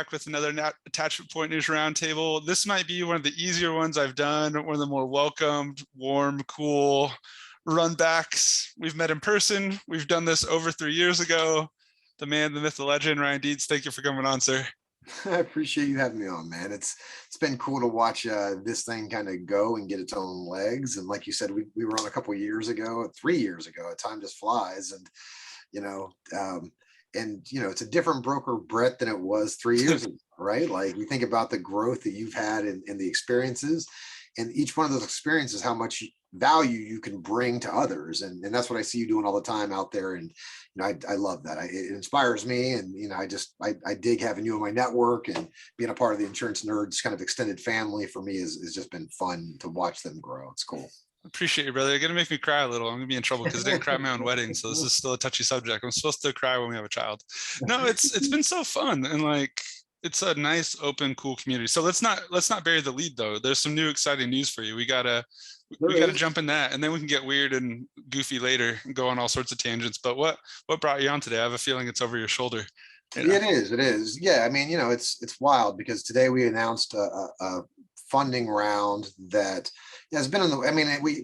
back with another attachment point news roundtable. This might be one of the easier ones I've done, one of the more welcomed, warm, cool run backs. We've met in person. We've done this over 3 years ago. The man, the myth, the legend, Ryan Dietz, thank you for coming on, sir. I appreciate you having me on, man. It's been cool to watch this thing kind of go and get its own legs. And like you said, we were on a couple of years ago, 3 years ago. Time just flies, and it's a different broker, Brett, than it was 3 years ago, right? Like, you think about the growth that you've had in the experiences, and each one of those experiences, how much value you can bring to others. And that's what I see you doing all the time out there. And, I love that. It inspires me. And, I dig having you in my network, and being a part of the Insurance Nerds kind of extended family for me has just been fun to watch them grow. It's cool. Appreciate you, brother. You're going to make me cry a little. I'm going to be in trouble because I didn't cry at my own wedding. So this is still a touchy subject. I'm supposed to cry when we have a child. No, it's been so fun. And like, it's a nice, open, cool community. So let's not bury the lead though. There's some new exciting news for you. We gotta jump in that, and then we can get weird and goofy later and go on all sorts of tangents. But what brought you on today? I have a feeling it's over your shoulder. It is. Yeah. I mean, it's wild because today we announced a funding round that has been in the,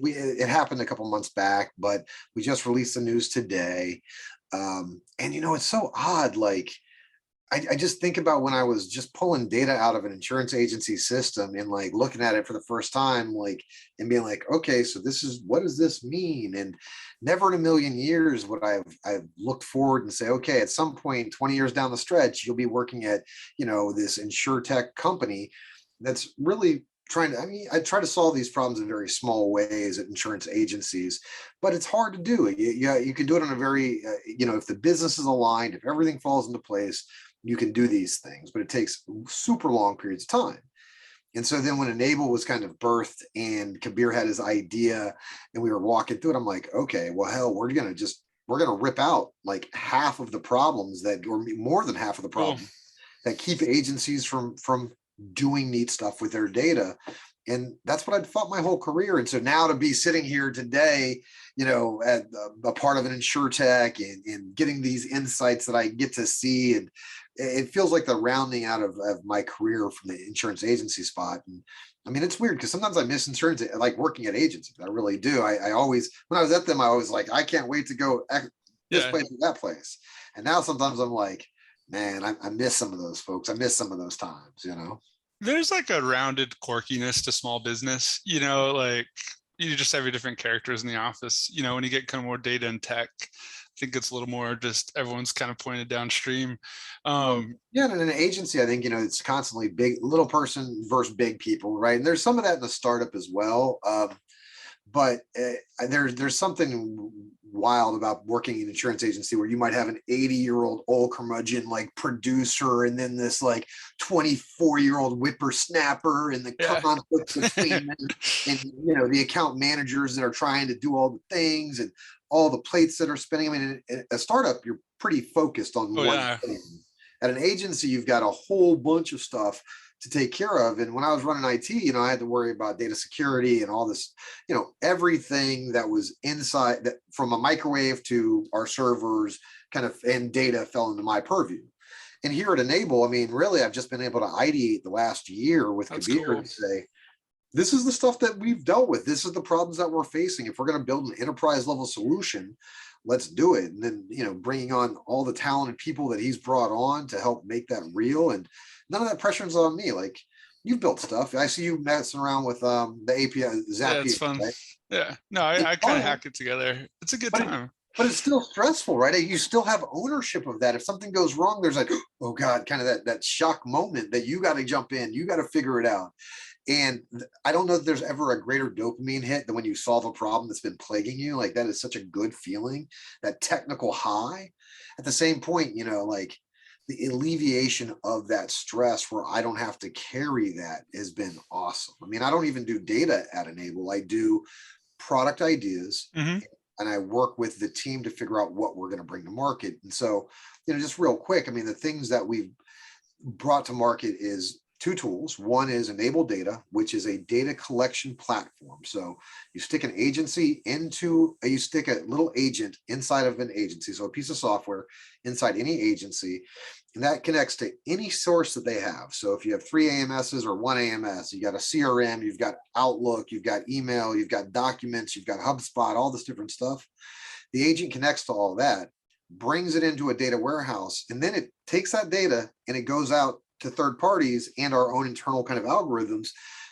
it happened a couple months back, but we just released the news today. And it's so odd. Like, I just think about when I was just pulling data out of an insurance agency system and like looking at it for the first time, like, and being like, okay, so what does this mean? And never in a million years would I've looked forward and say, okay, at some point, 20 years down the stretch, you'll be working at, this insurtech company that's really I try to solve these problems in very small ways at insurance agencies, but it's hard to do. You can do it on a very, if the business is aligned, if everything falls into place, you can do these things, but it takes super long periods of time. And so then when Enable was kind of birthed and Kabir had his idea and we were walking through it, I'm like, okay, well, hell, we're going to rip out like half of the problems or more than half of the problems that keep agencies from doing neat stuff with their data. And that's what I'd fought my whole career. And so now to be sitting here today, at a part of an insurtech and getting these insights that I get to see, and it feels like the rounding out of my career from the insurance agency spot. And I mean, it's weird because sometimes I miss insurance, like working at agencies. I really do. I always, when I was at them, I was like, I can't wait to go this place or that place. And now sometimes I'm like, man, I miss some of those folks. I miss some of those times, There's like a rounded quirkiness to small business, like you just have your different characters in the office. When you get kind of more data and tech, I think it's a little more just everyone's kind of pointed downstream. And in an agency, I think, it's constantly big little person versus big people, right? And there's some of that in the startup as well. But there's something wild about working in an insurance agency where you might have an 80-year-old old curmudgeon like producer, and then this like 24-year-old whippersnapper, and the conflict between them, and the account managers that are trying to do all the things and all the plates that are spinning. I mean, in a startup, you're pretty focused on one thing. At an agency, you've got a whole bunch of stuff to take care of. And when I was running IT, I had to worry about data security and all this, everything that was inside that, from a microwave to our servers and data fell into my purview. And here at Enable, I mean, really, I've just been able to ideate the last year with Kabir and say, this is the stuff that we've dealt with. This is the problems that we're facing. If we're going to build an enterprise level solution, let's do it. And then, bringing on all the talented people that he's brought on to help make that real. And none of that pressure is on me. Like, you've built stuff. I see you messing around with the API. Yeah, it's fun. Right? Yeah. No, I kind of hack it together. It's a good time. But it's still stressful, right? You still have ownership of that. If something goes wrong, there's like, oh God, kind of that shock moment that you got to jump in. You got to figure it out. And I don't know that there's ever a greater dopamine hit than when you solve a problem that's been plaguing you. Like, that is such a good feeling, that technical high. At the same point, like, the alleviation of that stress where I don't have to carry that has been awesome. I mean, I don't even do data at Enable. I do product ideas, and I work with the team to figure out what we're going to bring to market. And so, just real quick, I mean, the things that we've brought to market is two tools. One is Enable Data, which is a data collection platform. So you stick a little agent inside of an agency. So a piece of software inside any agency. And that connects to any source that they have. So if you have 3 AMSs or 1 AMS, you got a CRM, you've got Outlook, you've got email, you've got documents, you've got HubSpot, all this different stuff. The agent connects to all that, brings it into a data warehouse, and then it takes that data and it goes out to third parties and our own internal kind of algorithms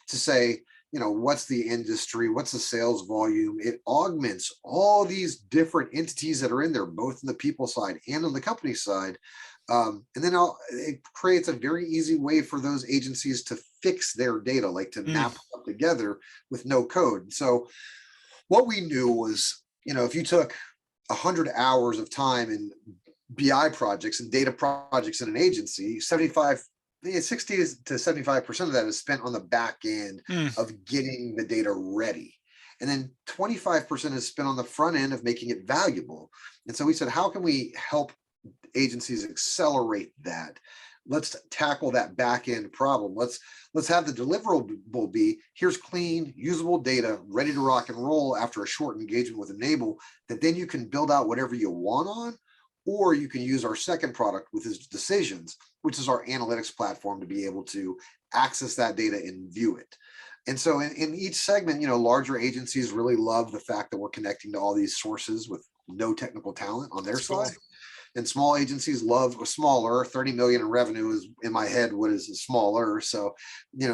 to say, what's the industry, what's the sales volume. It augments all these different entities that are in there, both on the people side and on the company side. And then it creates a very easy way for those agencies to fix their data, like to map it up together with no code. So what we knew was, if you took 100 hours of time in BI projects and data projects in an agency, 60 to 75% of that is spent on the back end of getting the data ready. And then 25% is spent on the front end of making it valuable. And so we said, how can we help agencies accelerate that? Let's tackle that back end problem. Let's have the deliverable be, here's clean, usable data ready to rock and roll after a short engagement with Enable, that then you can build out whatever you want on, or you can use our second product with his Decisions, which is our analytics platform to be able to access that data and view it. And so in each segment, larger agencies really love the fact that we're connecting to all these sources with no technical talent on their side. And small agencies love smaller. 30 million in revenue is, in my head, what is smaller. So,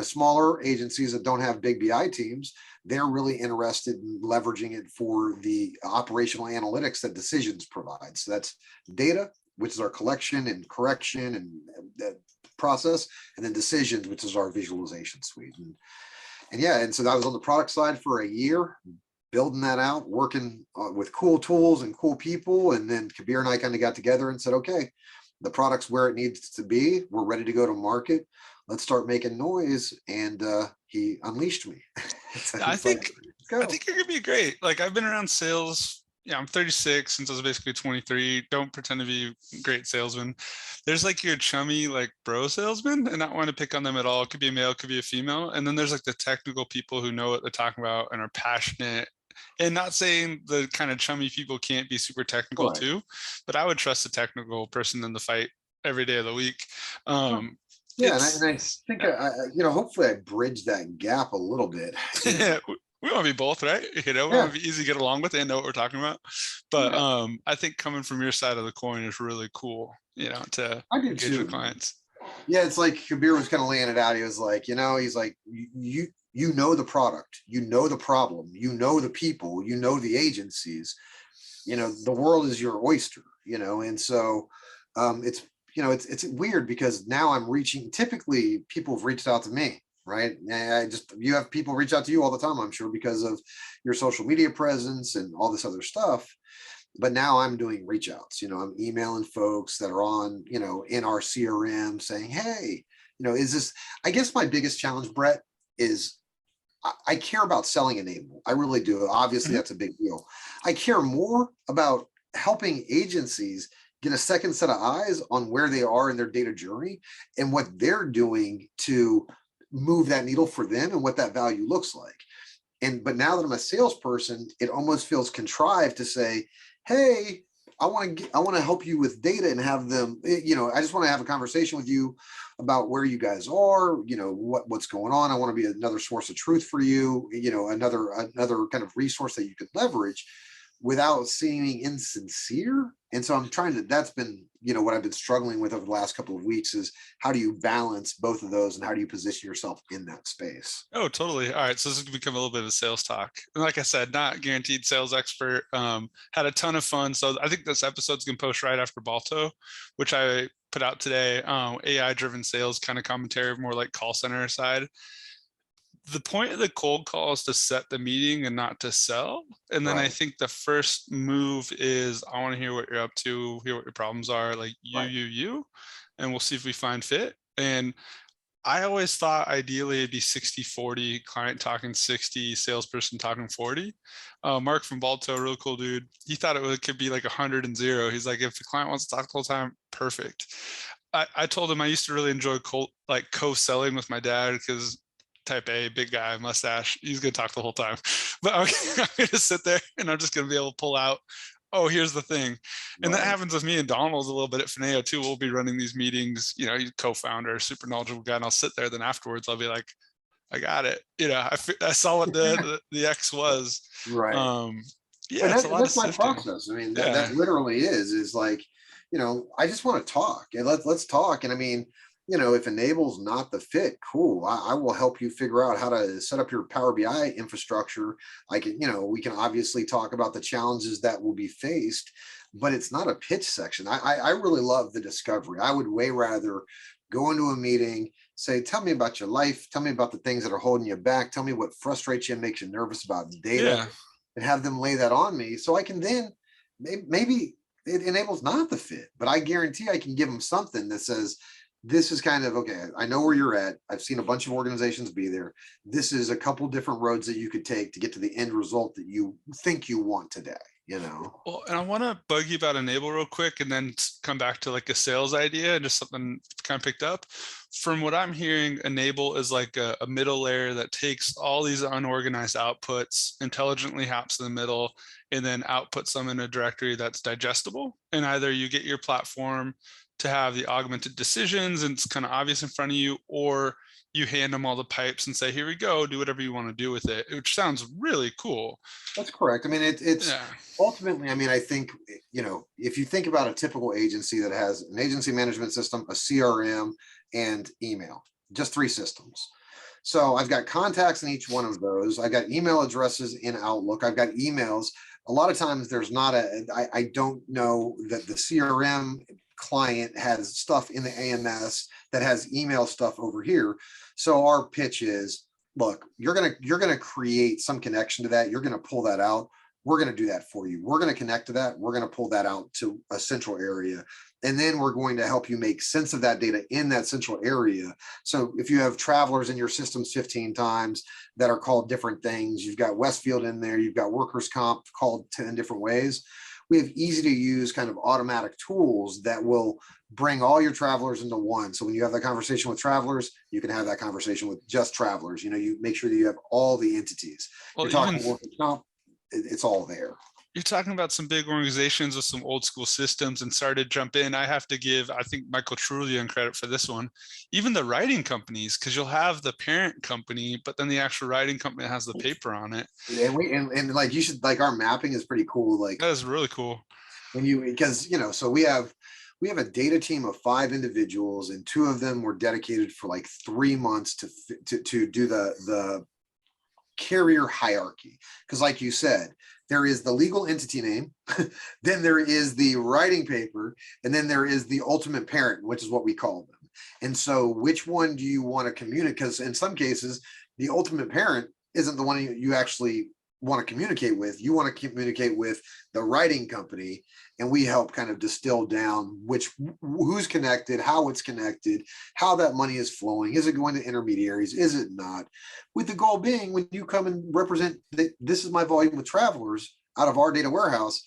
smaller agencies that don't have big BI teams, they're really interested in leveraging it for the operational analytics that Decisions provides. So that's data, which is our collection and correction and process, and then Decisions, which is our visualization suite. And so that was on the product side for a year, building that out, working with cool tools and cool people. And then Kabir and I kind of got together and said, okay, the product's where it needs to be. We're ready to go to market. Let's start making noise. And he unleashed me. I think you're gonna be great. Like, I've been around sales. Yeah, I'm 36 since I was basically 23. Don't pretend to be a great salesman. There's like your chummy, like bro salesman, and not want to pick on them at all. It could be a male, it could be a female. And then there's like the technical people who know what they're talking about and are passionate. And not saying the kind of chummy people can't be super technical too, but I would trust a technical person in the fight every day of the week. Yeah, and I think hopefully I bridge that gap a little bit. Yeah, we want to be both, right? We want to be easy to get along with and know what we're talking about. But I think coming from your side of the coin is really cool, to engage with clients. Yeah, it's like Kabir was kind of laying it out. He was like, he's like, you know the product, you know the problem, you know the people, you know the agencies, the world is your oyster, and so it's weird because now I'm reaching, typically people have reached out to me, right? You have people reach out to you all the time, I'm sure, because of your social media presence and all this other stuff. But now I'm doing reach outs, I'm emailing folks that are on, in our CRM saying, hey, is this, I guess my biggest challenge, Brett, is I care about selling Enable. I really do. Obviously, that's a big deal. I care more about helping agencies get a second set of eyes on where they are in their data journey and what they're doing to move that needle for them and what that value looks like. But now that I'm a salesperson, it almost feels contrived to say, hey, I want to help you with data and have them, I just want to have a conversation with you about where you guys are, what's going on. I want to be another source of truth for you, another kind of resource that you could leverage without seeming insincere. And so that's been, what I've been struggling with over the last couple of weeks is how do you balance both of those and how do you position yourself in that space? Oh, totally. All right. So this has become a little bit of a sales talk. And like I said, not guaranteed sales expert. Had a ton of fun. So I think this episode's going to post right after Balto, which I put out today. AI driven sales kind of commentary, more like call center side. The point of the cold call is to set the meeting and not to sell. And then I think the first move is I want to hear what you're up to, hear what your problems are, like you, and we'll see if we find fit. And I always thought ideally it'd be 60-40, client talking 60, salesperson talking 40. Mark from Balto, real cool dude. He thought it could be like 100 and 0. He's like, if the client wants to talk the whole time, perfect. I told him I used to really enjoy co-selling with my dad because type A, big guy, mustache. He's going to talk the whole time. But I'm going to sit there and I'm just going to be able to pull out oh, here's the thing. And that Right. happens with me and Donald a little bit at Fineo too. We'll be running these meetings, and that happens a little bit at Fineo too. We'll be running these meetings, he's co-founder, super knowledgeable guy, and I'll sit there, then afterwards I'll be like, I got it. I saw what the X was. Right. Um, yeah, And it's a lot of that's my sifting. process. I mean, that Yeah. literally is like, I just want to talk, and let's talk. And I mean, if enable's not the fit, cool. I will help you figure out how to set up your Power BI infrastructure. I can, we can obviously talk about the challenges that will be faced, but it's not a pitch section. I really love the discovery. I would way rather go into a meeting, say, tell me about your life, tell me about the things that are holding you back, tell me what frustrates you and makes you nervous about data, Yeah. and have them lay that on me so I can then maybe it enables not the fit, but I guarantee I can give them something that says, this is kind of okay. I know where you're at. I've seen a bunch of organizations be there. This is a couple different roads that you could take to get to the end result that you think you want today. Well, and I want to bug you about enable real quick and then come back to like a sales idea and just something kind of picked up. From what I'm hearing, enable is like a middle layer that takes all these unorganized outputs, intelligently hops in the middle, and then outputs them in a directory that's digestible. And either you get your platform to have the augmented decisions and it's kind of obvious in front of you, or you hand them all the pipes and say, here we go, do whatever you want to do with it, which sounds really cool. That's correct. I mean, it's Yeah. ultimately, I mean, I think, if you think about a typical agency that has an agency management system, a CRM, and email, just 3 systems. So I've got contacts in each one of those. I've got email addresses in Outlook. I've got emails. A lot of times there's not I don't know that the CRM client has stuff in the AMS that has email stuff over here. So our pitch is, look, you're gonna create some connection to that. You're gonna pull that out. We're gonna do that for you. We're gonna connect to that. We're gonna pull that out to a central area. And then we're going to help you make sense of that data in that central area. So if you have travelers in your systems 15 times that are called different things, you've got Westfield in there, you've got workers' comp called 10 different ways. We have easy to use kind of automatic tools that will bring all your travelers into one. So when you have that conversation with travelers, you can have that conversation with just travelers. You make sure that you have all the entities. Well, You're talking workers' comp, it's all there. You're talking about some big organizations with some old school systems, and started to jump in. I have to give, I think, Michael Trulian credit for this one. Even the writing companies, because you'll have the parent company, but then the actual writing company has the paper on it. And like you should, like, our mapping is pretty cool. Like, that is really cool. Because so we have a data team of 5 individuals, and 2 of them were dedicated for like 3 months to do the carrier hierarchy. Because like you said, there is the legal entity name, then there is the writing paper, and then there is the ultimate parent, which is what we call them. And so which one do you want to communicate? Because in some cases, the ultimate parent isn't the one you actually want to communicate with. You want to communicate with the writing company, and we help kind of distill down who's connected, how it's connected, how that money is flowing. Is it going to intermediaries? Is it not? With the goal being, when you come and represent that this is my volume with travelers out of our data warehouse,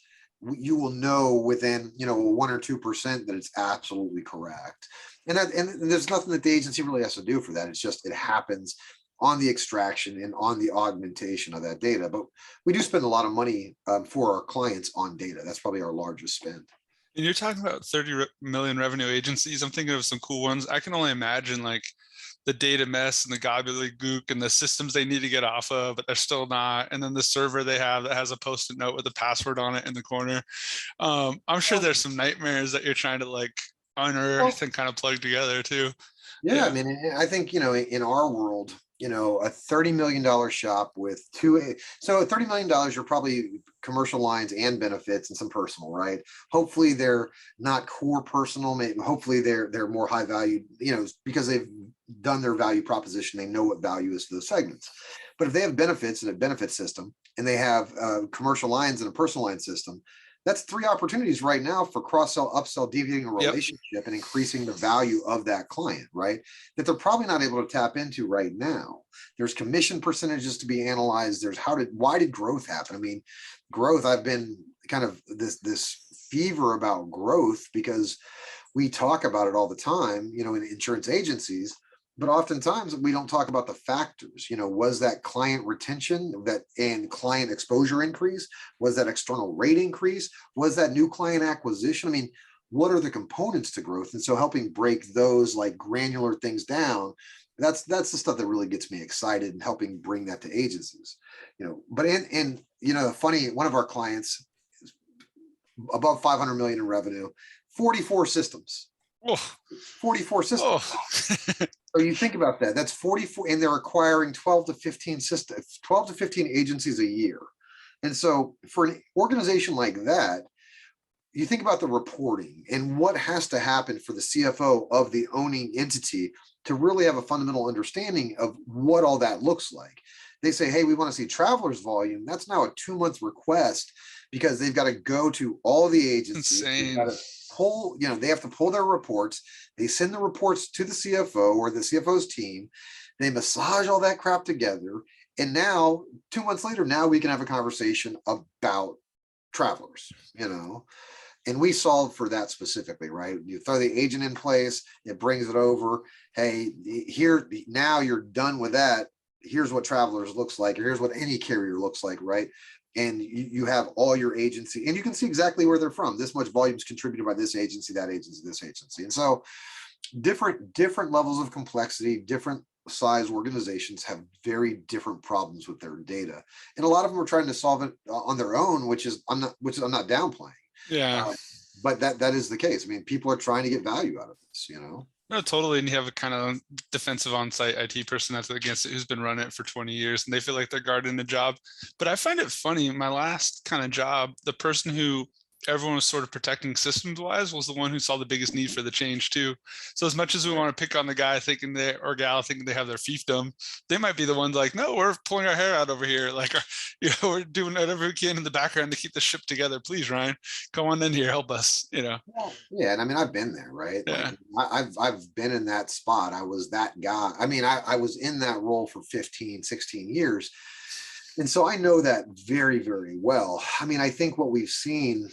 you will know within 1 or 2% that it's absolutely correct. And there's nothing that the agency really has to do for that. It's just, it happens on the extraction and on the augmentation of that data. But we do spend a lot of money for our clients on data. That's probably our largest spend. And you're talking about 30 million revenue agencies. I'm thinking of some cool ones. I can only imagine like the data mess and the gobbledygook and the systems they need to get off of, but they're still not. And then the server they have that has a post-it note with a password on it in the corner. I'm sure there's some nightmares that you're trying to like unearth and kind of plug together too. Yeah, I mean, I think, in our world, a $30 million shop with so $30 million are probably commercial lines and benefits and some personal, right? Hopefully they're not core personal. Maybe hopefully they're more high value, because they've done their value proposition. They know what value is to those segments. But if they have benefits and a benefit system, and they have commercial lines and a personal line system, that's 3 opportunities right now for cross-sell, upsell, deviating a relationship and increasing the value of that client, right? That they're probably not able to tap into right now. There's commission percentages to be analyzed. There's why did growth happen? I mean, growth, I've been kind of this fever about growth because we talk about it all the time, in insurance agencies. But oftentimes we don't talk about the factors. Was that client retention and client exposure increase? Was that external rate increase? Was that new client acquisition? I mean, what are the components to growth? And so helping break those like granular things down, that's the stuff that really gets me excited, and helping bring that to agencies. But funny, one of our clients is above 500 million in revenue, 44 systems. Oh, 44 systems. oh. So you think about that, that's 44, and they're acquiring 12 to 15 systems, 12 to 15 agencies a year. And so for an organization like that, you think about the reporting and what has to happen for the CFO of the owning entity to really have a fundamental understanding of what all that looks like. They say, hey, we want to see travelers volume. That's now a 2-month request, because they've got to go to all the agencies. Insane. They have to pull their reports. They send the reports to the CFO or the CFO's team. They massage all that crap together. And now 2 months later, now we can have a conversation about travelers, and we solve for that specifically, right? You throw the agent in place, it brings it over. Hey, here, now you're done with that. Here's what travelers looks like, or here's what any carrier looks like, right? And you have all your agency, and you can see exactly where they're from. This much volume is contributed by this agency, that agency, this agency. And so different levels of complexity, different size organizations have very different problems with their data. And a lot of them are trying to solve it on their own, which I'm not downplaying. Yeah. But that is the case. I mean, people are trying to get value out of this, No, totally. And you have a kind of defensive on-site IT person that's against it, who's been running it for 20 years, and they feel like they're guarding the job. But I find it funny, my last kind of job, the person who everyone was sort of protecting systems wise was the one who saw the biggest need for the change too. So as much as we want to pick on the guy thinking they, or gal thinking they have their fiefdom, they might be the ones like, no, we're pulling our hair out over here. Like, we're doing whatever we can in the background to keep the ship together. Please, Ryan, come on in here, help us, Well, yeah. And I mean, I've been there, right? Yeah. Like I've been in that spot. I was that guy. I mean, I was in that role for 15, 16 years. And so I know that very, very well. I mean, I think what we've seen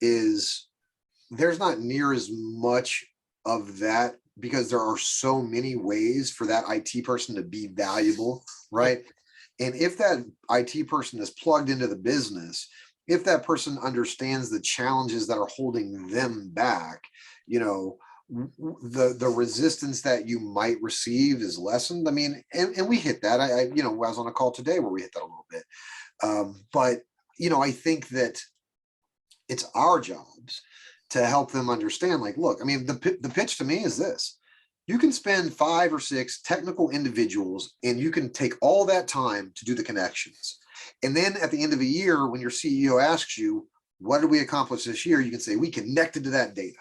is there's not near as much of that, because there are so many ways for that IT person to be valuable, right? And if that IT person is plugged into the business, if that person understands the challenges that are holding them back, the resistance that you might receive is lessened. I mean, and we hit that. I was on a call today where we hit that a little bit. But I think that it's our jobs to help them understand, like, look, I mean, the pitch to me is this: you can spend 5 or 6 technical individuals, and you can take all that time to do the connections. And then at the end of a year, when your CEO asks you, what did we accomplish this year? You can say, we connected to that data.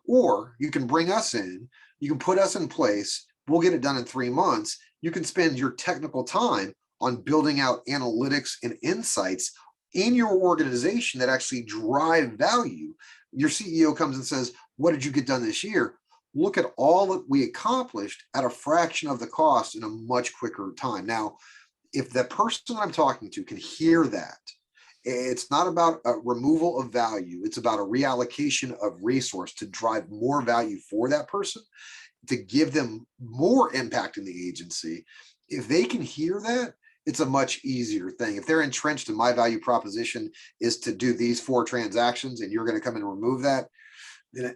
Or you can bring us in, you can put us in place, we'll get it done in 3 months. You can spend your technical time on building out analytics and insights in your organization that actually drive value. Your CEO comes and says, what did you get done this year? Look at all that we accomplished at a fraction of the cost in a much quicker time. Now, if the person I'm talking to can hear that, it's not about a removal of value. It's about a reallocation of resource to drive more value for that person, to give them more impact in the agency. If they can hear that, it's a much easier thing. If they're entrenched in my value proposition is to do these 4 transactions, and you're going to come in and remove that, then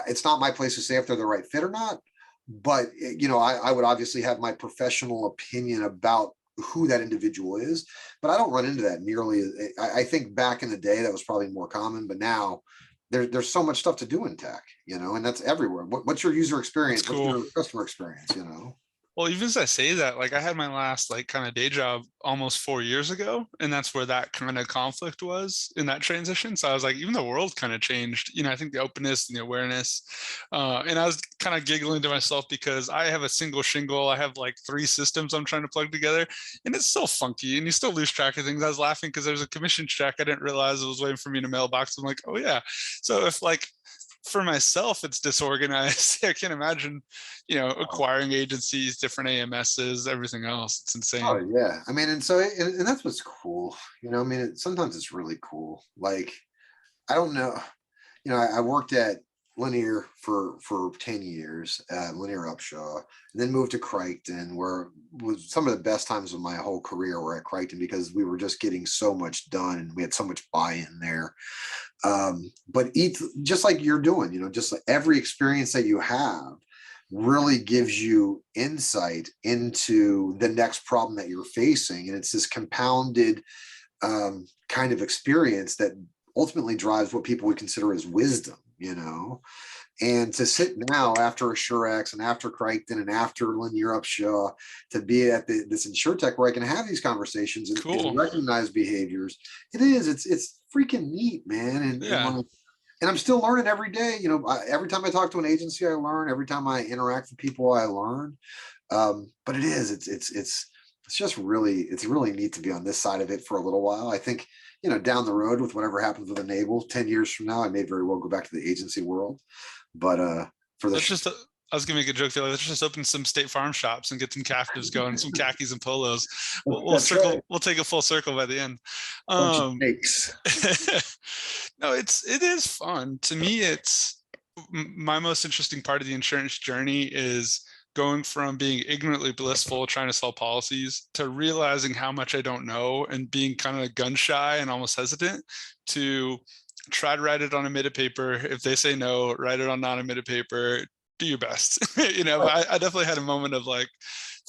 it's not my place to say if they're the right fit or not. But I would obviously have my professional opinion about who that individual is, but I don't run into that nearly. I think back in the day that was probably more common, but now there's so much stuff to do in tech, and that's everywhere. What's your user experience? That's cool. What's your customer experience? Well, even as I say that, like, I had my last kind of day job almost 4 years ago, and that's where that kind of conflict was in that transition. So I was like, even the world kind of changed. I think the openness and the awareness, and I was kind of giggling to myself because I have a single shingle. I have like 3 systems I'm trying to plug together, and it's still funky, and you still lose track of things. I was laughing because there's a commission check I didn't realize it was waiting for me in a mailbox. I'm like, oh yeah. So if for myself, it's disorganized. I can't imagine, acquiring agencies, different AMSs, everything else. It's insane. Oh yeah. I mean, and that's what's cool. I mean, sometimes it's really cool. Like, I don't know, I worked at Linear for 10 years, Linear Upshaw, and then moved to Crichton, where was some of the best times of my whole career were at Crichton, because we were just getting so much done and we had so much buy-in there. But just like you're doing, just like every experience that you have really gives you insight into the next problem that you're facing. And it's this compounded kind of experience that ultimately drives what people would consider as wisdom, and to sit now after Assurex and after Crichton and after Linear Upshaw to be at this InsurTech where I can have these conversations and recognize behaviors. It's freaking neat, man. And I'm still learning every day. Every time I talk to an agency, I learn. Every time I interact with people, I learn. But it's just really neat to be on this side of it for a little while. I think, down the road with whatever happens with enabl 10 years from now, I may very well go back to the agency world. But for the I was gonna make a joke there. Let's just open some State Farm shops and get some captives going, some khakis and polos. We'll circle. Right. We'll take a full circle by the end. No, it is fun. To me, it's my most interesting part of the insurance journey is going from being ignorantly blissful trying to sell policies to realizing how much I don't know and being kind of gun shy and almost hesitant to try to write it on emitted paper. If they say no, write it on non-emitted paper. Do your best. I definitely had a moment of like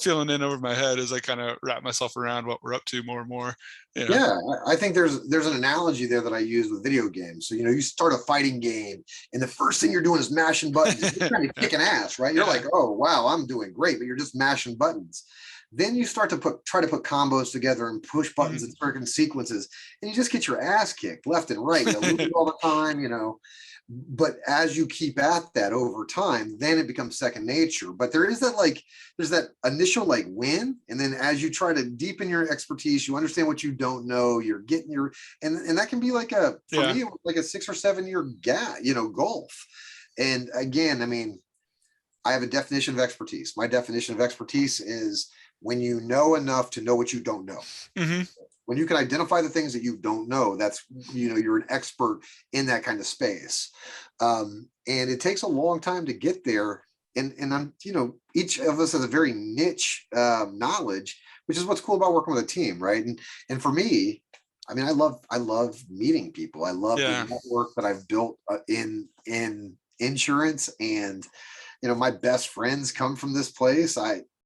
feeling in over my head as I kind of wrap myself around what we're up to more and more. Yeah, I think there's an analogy there that I use with video games. So, you start a fighting game and the first thing you're doing is mashing buttons. You're kind of kicking ass, right? You're like, oh, wow, I'm doing great, but you're just mashing buttons. Then you start to try to put combos together and push buttons in certain sequences, and you just get your ass kicked left and right. You lose all the time, But as you keep at that over time, then it becomes second nature. But there's that initial win. And then as you try to deepen your expertise, you understand what you don't know, you're getting and that can be like a 6 or 7 year gulf. And again, I have a definition of expertise. My definition of expertise is when you know enough to know what you don't know. Mm-hmm. When you can identify the things that you don't know, that's, you're an expert in that kind of space. And it takes a long time to get there. And I'm, each of us has a very niche knowledge, which is what's cool about working with a team, right? And for me, I love meeting people. I love the network that I've built in insurance, and my best friends come from this place.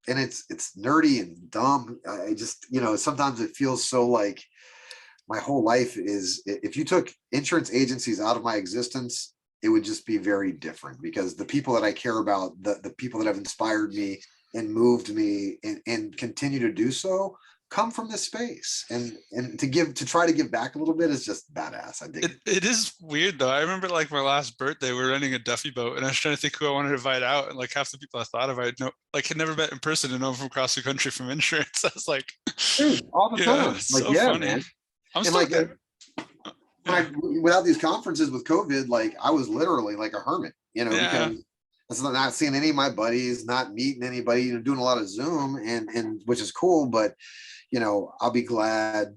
And it's nerdy and dumb. I just, sometimes it feels so like my whole life is, if you took insurance agencies out of my existence, it would just be very different, because the people that I care about, the people that have inspired me and moved me and continue to do so, come from this space. And to try to give back a little bit is just badass. I think it is weird though. I remember my last birthday, we were renting a Duffy boat and I was trying to think who I wanted to invite out, and half the people I thought of I had never met in person and know from across the country from insurance. I was like, dude, all the time. So funny. Man. I'm still without these conferences with COVID, I was literally like a hermit, because that's not seeing any of my buddies, not meeting anybody, doing a lot of Zoom, and which is cool, but I'll be glad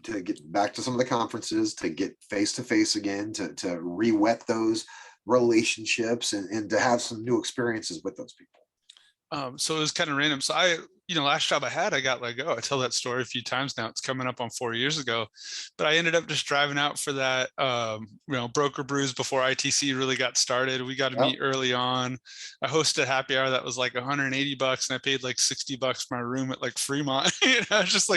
to get back to some of the conferences, to get face to face again, to re-wet those relationships and to have some new experiences with those people. So it was kind of random. So last job I had, I got let go. I tell that story a few times now. It's coming up on 4 years ago, but I ended up just driving out for that, broker brews before ITC really got started. We got to meet early on. I hosted a happy hour that was like $180, and I paid like $60 for my room at Fremont. Just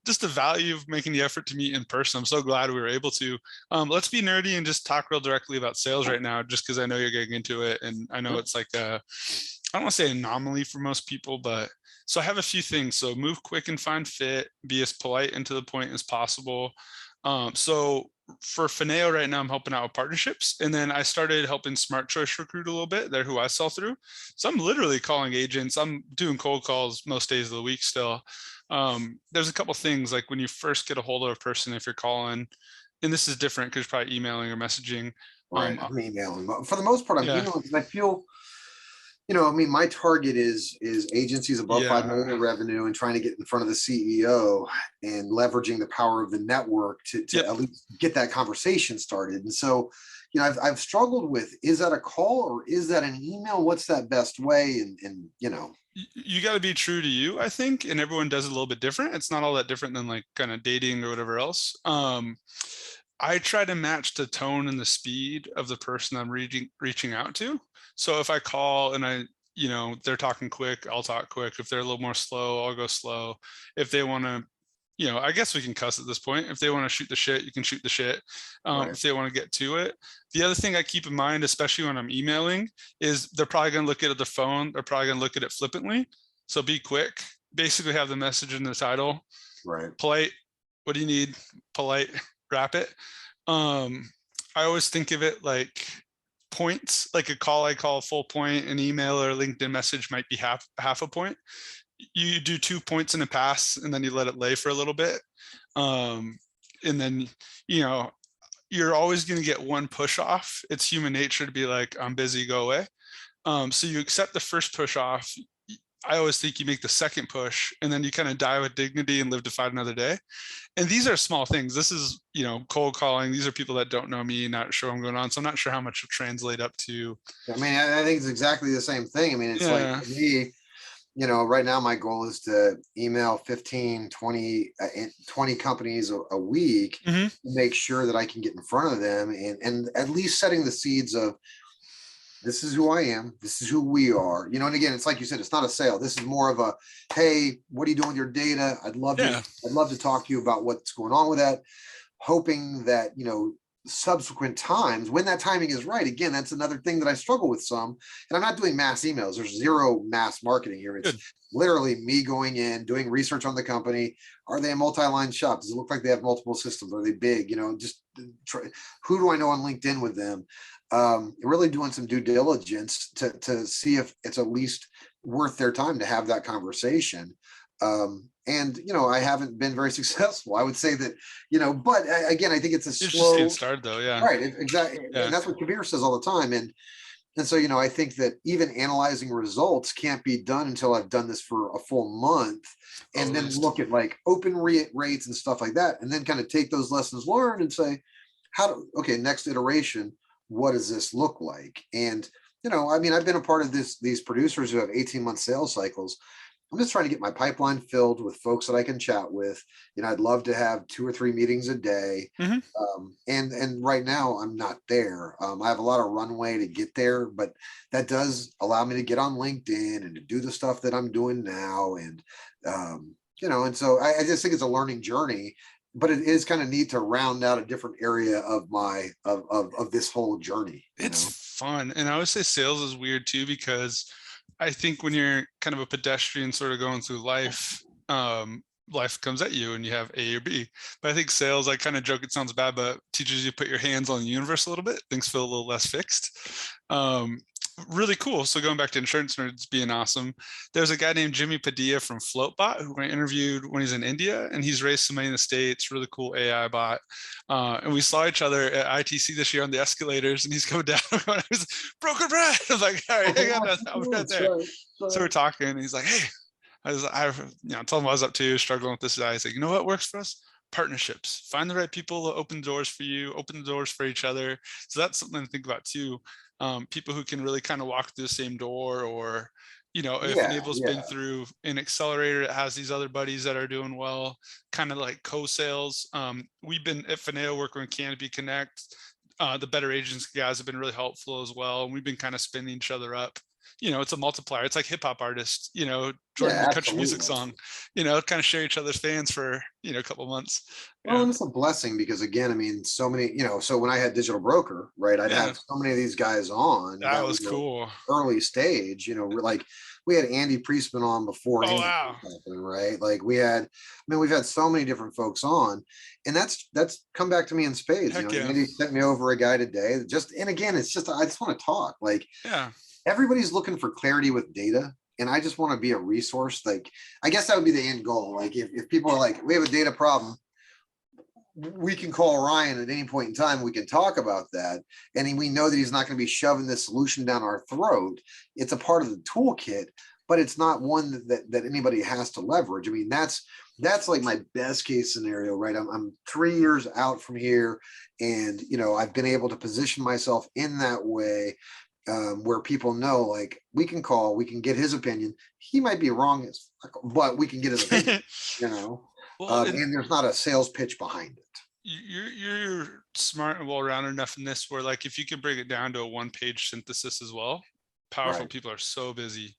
just the value of making the effort to meet in person. I'm so glad we were able to. Let's be nerdy and just talk real directly about sales right now, just because I know you're getting into it. And I know it's I don't want to say anomaly for most people, but so I have a few things. So move quick and find fit, be as polite and to the point as possible. So for Fineo right now, I'm helping out with partnerships. And then I started helping Smart Choice Recruit a little bit. They're who I sell through. So I'm literally calling agents. I'm doing cold calls most days of the week still. There's a couple things, like when you first get a hold of a person, if you're calling, and this is different because you're probably emailing or messaging. Right, I'm emailing. For the most part, I'm emailing because I feel, my target is agencies above 5 million in revenue and trying to get in front of the CEO and leveraging the power of the network to at least get that conversation started. And so, I've struggled with, is that a call or is that an email? What's that best way? And you got to be true to you, I think, and everyone does it a little bit different. It's not all that different than like kind of dating or whatever else. I try to match the tone and the speed of the person I'm reaching out to. So if I call and they're talking quick, I'll talk quick. If they're a little more slow, I'll go slow. If they want to, I guess we can cuss at this point. If they want to shoot the shit, you can shoot the shit. Right. If they want to get to it. The other thing I keep in mind, especially when I'm emailing, is they're probably going to look at the phone. They're probably going to look at it flippantly. So be quick. Basically have the message in the title. Right. Polite. What do you need? Polite. Wrap it. I always think of it like points, like a call I call full point, an email or LinkedIn message might be half a point. You do 2 points in a pass and then you let it lay for a little bit. And then, you're always going to get one push off. It's human nature to be like, I'm busy, go away. So you accept the first push off. I always think you make the second push and then you kind of die with dignity and live to fight another day. And these are small things. This is, cold calling. These are people that don't know me, not sure what's going on. So I'm not sure how much will translate up to. I mean, I think it's exactly the same thing. I mean, it's like for me, right now my goal is to email 15, 20 companies a week to make sure that I can get in front of them and at least setting the seeds of, this is who I am. This is who we are. And again, it's like you said, it's not a sale. This is more of a, hey, what are you doing with your data? I'd love to talk to you about what's going on with that. Hoping that, subsequent times when that timing is right. Again, that's another thing that I struggle with some, and I'm not doing mass emails. There's zero mass marketing here. It's literally me going in, doing research on the company. Are they a multi-line shop? Does it look like they have multiple systems? Are they big? Just who do I know on LinkedIn with them? Really doing some due diligence to see if it's at least worth their time to have that conversation. And I haven't been very successful. I would say that, but again, I think it's a slow. Just getting started though, yeah. Right, exactly. Yeah. And that's what Kabir says all the time. And so, I think that even analyzing results can't be done until I've done this for a full month, and then look at like open rates and stuff like that, and then kind of take those lessons learned and say, next iteration, what does this look like? And I've been a part of these producers who have 18-month sales cycles. I'm just trying to get my pipeline filled with folks that I can chat with. I'd love to have 2 or 3 meetings a day. And right now I'm not there. I have a lot of runway to get there, but that does allow me to get on LinkedIn and to do the stuff that I'm doing now. And, and so I just think it's a learning journey, but it is kind of neat to round out a different area of of this whole journey. It's fun. And I always say sales is weird too, because I think when you're kind of a pedestrian sort of going through life, life comes at you and you have A or B. But I think sales, I kind of joke, it sounds bad, but teaches you to put your hands on the universe a little bit. Things feel a little less fixed. Really cool. So going back to insurance nerds being awesome, there's a guy named Jimmy Padilla from Floatbot who I interviewed when he's in India, and he's raised some money in the States, really cool AI bot. And we saw each other at ITC this year on the escalators, and he's coming down. I was broker Brad. I was like, all right, I got that. I'm right there. So we're talking, and he's like, hey, I told him I was up to, struggling with this guy. He's like, you know what works for us? Partnerships. Find the right people to open doors for you, open the doors for each other. So that's something to think about too. People who can really kind of walk through the same door, or, if enabl's been through an accelerator that has these other buddies that are doing well, kind of like co-sales. We've been at Fineo working with Canopy Connect. The Better Agents guys have been really helpful as well. And we've been kind of spinning each other up. It's a multiplier. It's like hip hop artists, joining the country music song, kind of share each other's fans for, a couple months. Well, and it's a blessing because again, so many, so when I had Digital Broker, right, I'd have so many of these guys on. That was cool. Early stage, like we had Andy Priestman on before. Oh, wow. Happened, right. Like we've had so many different folks on, and that's come back to me in spades. Andy sent me over a guy today and again, it's just, I just want to talk everybody's looking for clarity with data. And I just want to be a resource. Like, I guess that would be the end goal. Like if people are like, we have a data problem, we can call Ryan at any point in time. We can talk about that. And we know that he's not going to be shoving this solution down our throat. It's a part of the toolkit, but it's not one that anybody has to leverage. I mean, that's like my best case scenario, right? I'm 3 years out from here, and I've been able to position myself in that way, where people know, like, we can call, we can get his opinion. He might be wrong, but we can get his opinion, Well, and there's not a sales pitch behind it. you're smart and well-rounded enough in this where, like, if you can bring it down to a one-page synthesis as well, powerful Right. people are so busy.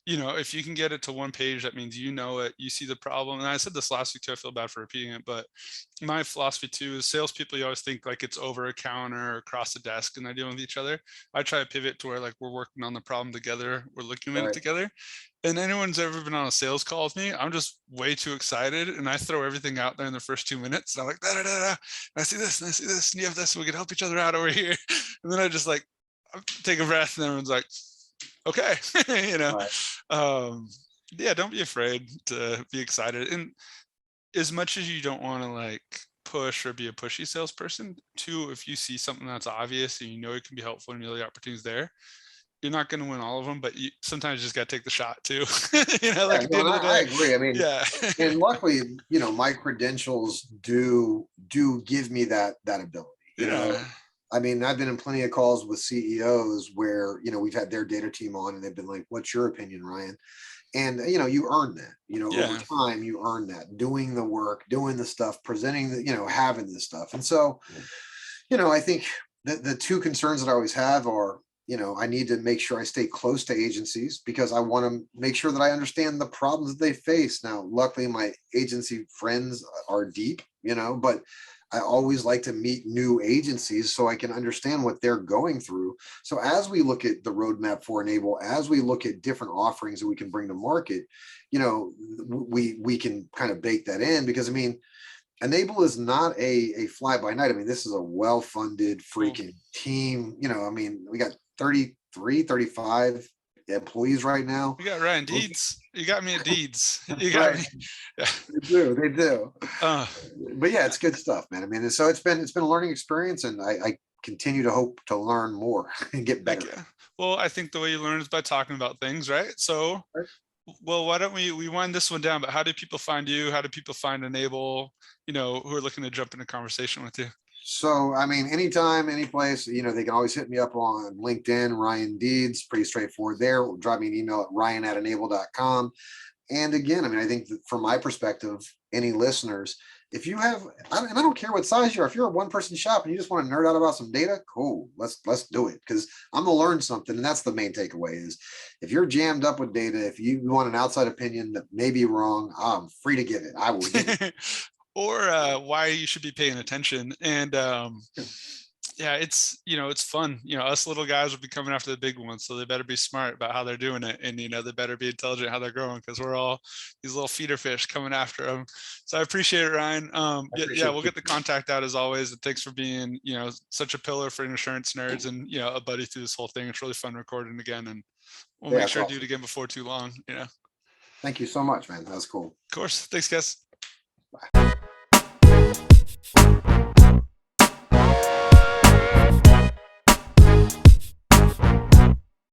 If you can get it to one page, that means it, you see the problem. And I said this last week too, I feel bad for repeating it, but my philosophy too is salespeople, you always think like it's over a counter or across the desk and they're dealing with each other. I try to pivot to where, like, we're working on the problem together, we're looking at it Right. together. And anyone's ever been on a sales call with me, I'm just way too excited and I throw everything out there in the first 2 minutes. And I'm like, da, da, da, da. I see this and I see this and you have this, and we can help each other out over here. And then I just like take a breath and everyone's like, okay. Right. Yeah, don't be afraid to be excited. And as much as you don't want to like push or be a pushy salesperson, too, if you see something that's obvious and it can be helpful and the opportunities there, you're not going to win all of them, but you sometimes just got to take the shot too. Like Yeah, at the no, end and of the I day. agree. I mean, Yeah. and luckily, my credentials do give me that ability. Yeah. I mean, I've been in plenty of calls with CEOs where we've had their data team on, and they've been like, "What's your opinion, Ryan?" And you earn that. Over Yeah. time, you earn that, doing the work, doing the stuff, presenting the, having this stuff. And so, I think the two concerns that I always have are, I need to make sure I stay close to agencies because I want to make sure that I understand the problems that they face. Now, luckily, my agency friends are deep, but I always like to meet new agencies so I can understand what they're going through. So as we look at the roadmap for Enable, as we look at different offerings that we can bring to market, we can kind of bake that in, because I mean, Enable is not a fly by night. I mean, this is a well-funded Cool. freaking team. I mean, we got 33, 35 employees right now. You got Ryan Deeds. You got me at Deeds. You got Right. me. Yeah. They do. Uh, But yeah, it's good stuff, man. I mean, so it's been a learning experience, and I continue to hope to learn more and get better. yeah. Well, I think the way you learn is by talking about things, right? So, Right. well, why don't we wind this one down? But how do people find you? How do people find Enable? Who are looking to jump into conversation with you? So, I mean, anytime, any place, they can always hit me up on LinkedIn, Ryan Deeds, pretty straightforward there. Drop me an email at ryan@enabbl.com. And again, I mean, I think that from my perspective, any listeners, if you have, and I don't care what size you are, if you're a one-person shop and you just want to nerd out about some data, cool, let's do it, because I'm gonna learn something. And that's the main takeaway is, if you're jammed up with data, if you want an outside opinion that may be wrong, I'm free to give it. I will give it. Or why you should be paying attention. And yeah, it's fun. Us little guys will be coming after the big ones, so they better be smart about how they're doing it, and they better be intelligent how they're growing, because we're all these little feeder fish coming after them. So I appreciate it, Ryan. Yeah, we'll get the contact out as always, and thanks for being such a pillar for insurance nerds, and a buddy through this whole thing. It's really fun recording again, and we'll make sure to do it again before too long. Thank you so much, man. That was cool. Of course. Thanks, guys. Bye.